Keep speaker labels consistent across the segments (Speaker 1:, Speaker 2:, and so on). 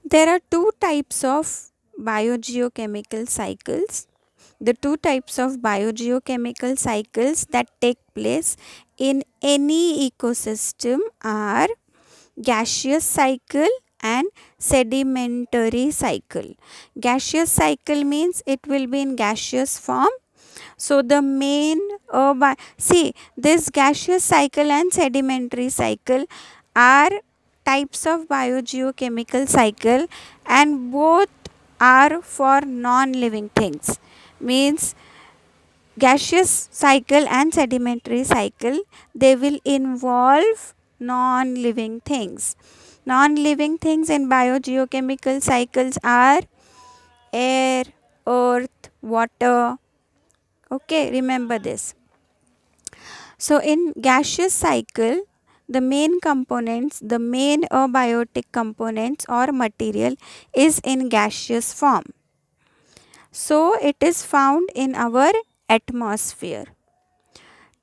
Speaker 1: There are two types of biogeochemical cycles. The two types of biogeochemical cycles that take place in any ecosystem are gaseous cycle and sedimentary cycle. Gaseous cycle means it will be in gaseous form. So the main see, this gaseous cycle and sedimentary cycle are types of biogeochemical cycle, and both are for non-living things. Means gaseous cycle and sedimentary cycle, they will involve non-living things. Non-living things in biogeochemical cycles are air, earth, water. Okay, remember this. So in gaseous cycle, the main components, the main abiotic components or material is in gaseous form. So it is found in our atmosphere.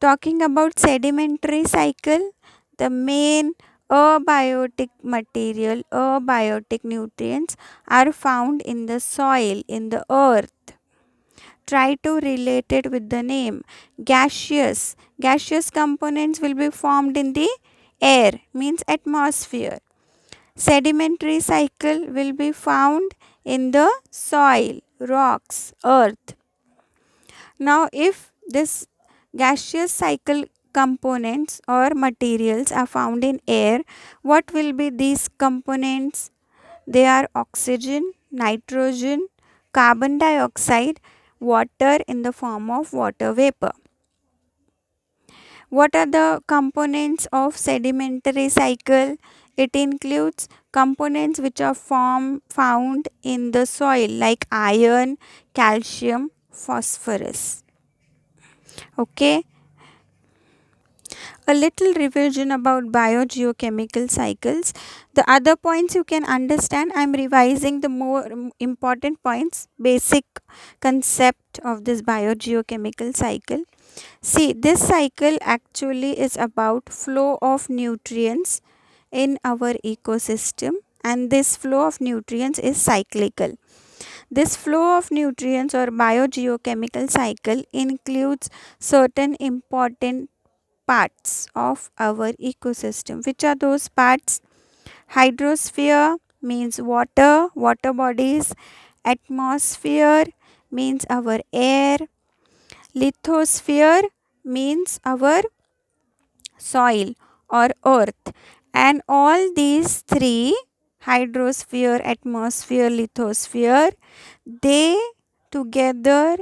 Speaker 1: Talking about sedimentary cycle, the main abiotic material, abiotic nutrients are found in the soil, in the earth. Try to relate it with the name. Gaseous. Gaseous components will be formed in the air, means atmosphere. Sedimentary cycle will be found in the soil, rocks, earth. Now, if this gaseous cycle components or materials are found in air, what will be these components? They are oxygen, nitrogen, carbon dioxide, water in the form of water vapor. What are the components of sedimentary cycle? It includes components which are found in the soil like iron, calcium, phosphorus. Okay. A little revision about biogeochemical cycles. The other points you can understand. I am revising the more important points, basic concept of this biogeochemical cycle. See, this cycle actually is about flow of nutrients in our ecosystem, and this flow of nutrients is cyclical. This flow of nutrients or biogeochemical cycle includes certain important parts of our ecosystem. Which are those parts? Hydrosphere means water, water bodies. Atmosphere means our air. Lithosphere means our soil or earth. And all these three, hydrosphere, atmosphere, lithosphere, they together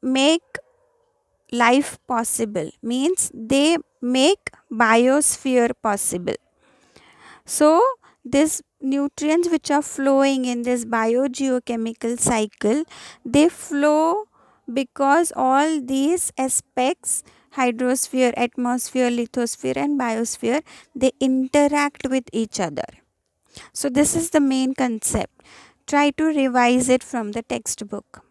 Speaker 1: make life possible, means they make biosphere possible. So these nutrients which are flowing in this biogeochemical cycle, they flow because all these aspects, hydrosphere, atmosphere, lithosphere and biosphere, they interact with each other. So this is the main concept. Try to revise it from the textbook.